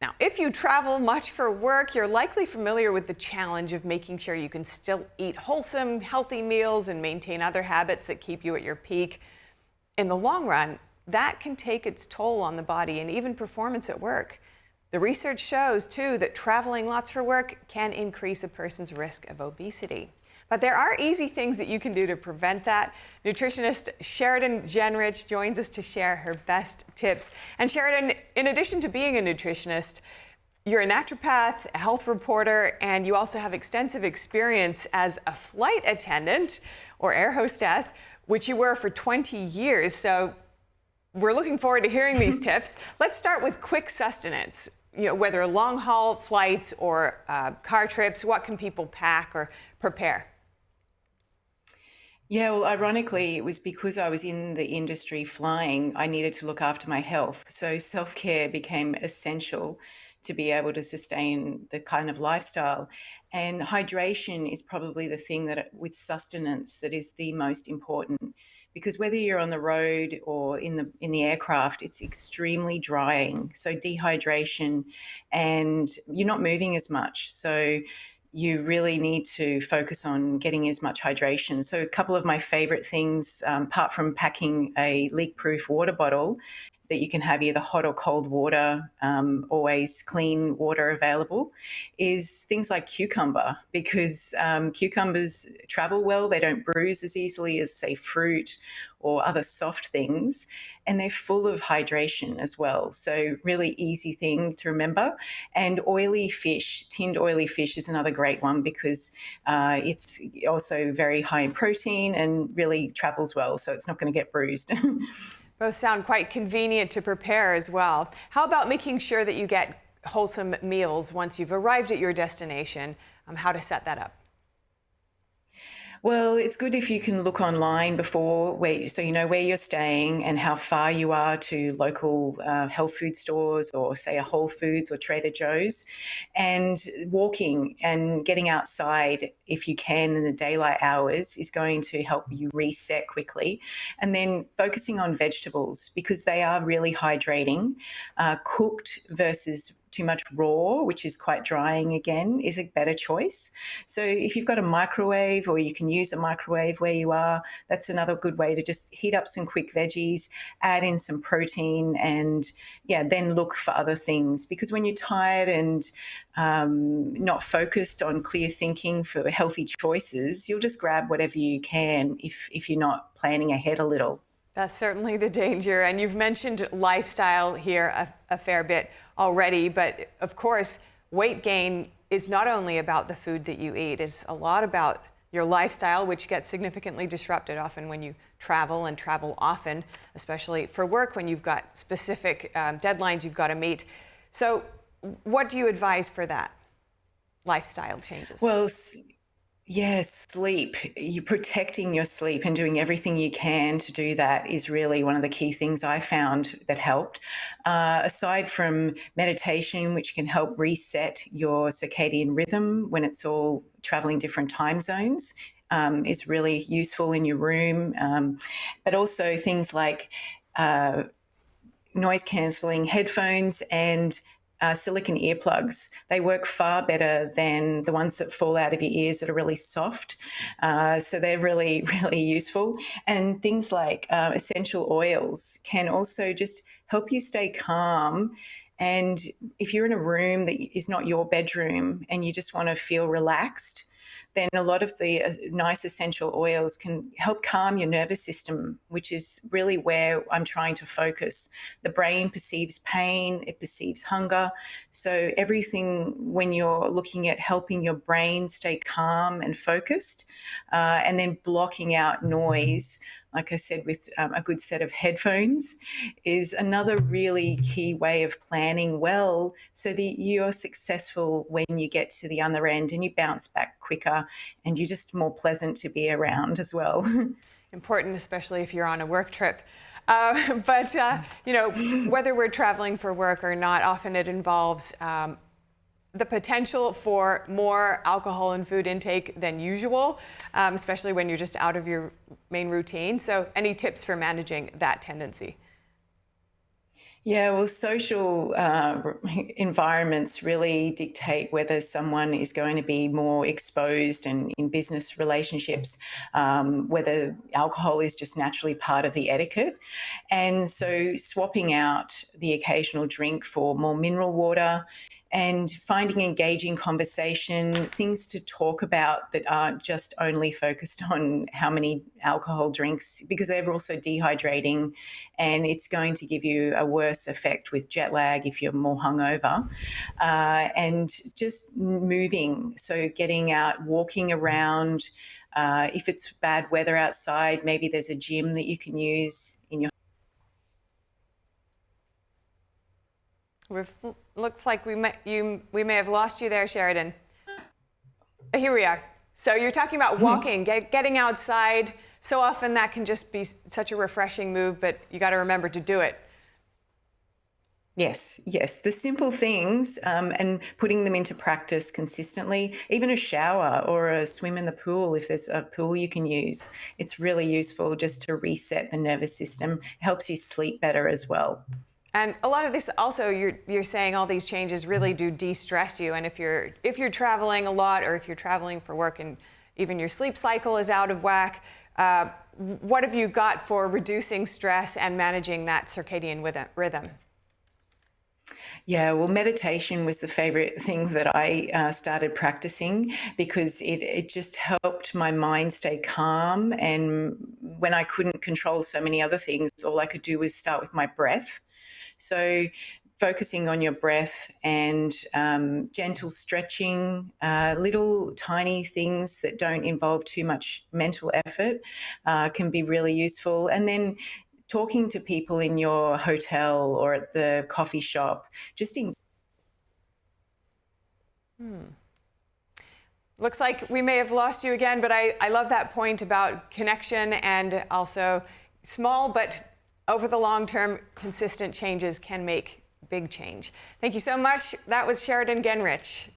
Now, if you travel much for work, you're likely familiar with the challenge of making sure you can still eat wholesome, healthy meals and maintain other habits that keep you at your peak. In the long run, that can take its toll on the body and even performance at work. The research shows, too, that traveling lots for work can increase a person's risk of obesity. But there are easy things that you can do to prevent that. Nutritionist Sheridan Genrich joins us to share her best tips. And Sheridan, in addition to being a nutritionist, you're a naturopath, a health reporter, and you also have extensive experience as a flight attendant or air hostess, which you were for 20 years. So we're looking forward to hearing these tips. Let's start with quick sustenance. Whether long haul flights or car trips, what can people pack or prepare? Yeah, well, ironically, it was because I was in the industry flying, I needed to look after my health. So self-care became essential to be able to sustain the kind of lifestyle. And hydration is probably the thing that, with sustenance, that is the most important. Because whether you're on the road or in the aircraft, it's extremely drying. So dehydration, and you're not moving as much. So you really need to focus on getting as much hydration. So a couple of my favorite things, apart from packing a leak-proof water bottle, that you can have either hot or cold water, always clean water available, is things like cucumber, because cucumbers travel well. They don't bruise as easily as, say, fruit or other soft things, and they're full of hydration as well. So really easy thing to remember. And oily fish, tinned oily fish is another great one, because it's also very high in protein and really travels well, so it's not going to get bruised. Both sound quite convenient to prepare as well. How about making sure that you get wholesome meals once you've arrived at your destination? How to set that up? Well, it's good if you can look online before, so you know where you're staying and how far you are to local health food stores, or say a Whole Foods or Trader Joe's. And walking and getting outside, if you can, in the daylight hours is going to help you reset quickly. And then focusing on vegetables, because they are really hydrating. Cooked versus too much raw, which is quite drying again, is a better choice. So if you've got a microwave, or you can use a microwave where you are, that's another good way to just heat up some quick veggies, add in some protein, and then look for other things. Because when you're tired and not focused on clear thinking for healthy choices, you'll just grab whatever you can if you're not planning ahead a little. That's certainly the danger. And you've mentioned lifestyle here a fair bit already, but of course, weight gain is not only about the food that you eat, it's a lot about your lifestyle, which gets significantly disrupted often when you travel, and travel often, especially for work, when you've got specific deadlines you've got to meet. So what do you advise for that lifestyle changes? Well, yes, sleep. You're protecting your sleep and doing everything you can to do that is really one of the key things I found that helped. Aside from meditation, which can help reset your circadian rhythm when it's all traveling different time zones, is really useful in your room. But also things like noise cancelling headphones and silicone earplugs. They work far better than the ones that fall out of your ears that are really soft. So they're really, really useful. And things like essential oils can also just help you stay calm. And if you're in a room that is not your bedroom and you just want to feel relaxed, then a lot of the nice essential oils can help calm your nervous system, which is really where I'm trying to focus. The brain perceives pain, it perceives hunger. So everything, when you're looking at helping your brain stay calm and focused, and then blocking out noise, like I said, with a good set of headphones, is another really key way of planning well, so that you're successful when you get to the other end and you bounce back quicker and you're just more pleasant to be around as well. Important, especially if you're on a work trip. But whether we're traveling for work or not, often it involves the potential for more alcohol and food intake than usual, especially when you're just out of your main routine. So any tips for managing that tendency? Yeah, well, social environments really dictate whether someone is going to be more exposed and in business relationships, whether alcohol is just naturally part of the etiquette. And so, swapping out the occasional drink for more mineral water and finding engaging conversation, things to talk about that aren't just only focused on how many alcohol drinks, because they're also dehydrating and it's going to give you a worse effect with jet lag if you're more hungover. And just moving, so getting out, walking around. If it's bad weather outside, maybe there's a gym that you can use in your. Looks like we may have lost you there, Sheridan. Here we are. So you're talking about walking, getting outside. So often that can just be such a refreshing move, but you got to remember to do it. Yes, yes, the simple things and putting them into practice consistently, even a shower or a swim in the pool, if there's a pool you can use, it's really useful just to reset the nervous system. It helps you sleep better as well. And a lot of this also, you're saying all these changes really do de-stress you. And if you're traveling a lot, or if you're traveling for work and even your sleep cycle is out of whack, what have you got for reducing stress and managing that circadian rhythm? Yeah, well, meditation was the favorite thing that I started practicing because it just helped my mind stay calm. And when I couldn't control so many other things, all I could do was start with my breath. So, focusing on your breath and gentle stretching, little tiny things that don't involve too much mental effort can be really useful. And then talking to people in your hotel or at the coffee shop, just in. Looks like we may have lost you again, but I love that point about connection, and also small but over the long term, consistent changes can make big change. Thank you so much. That was Sheridan Genrich.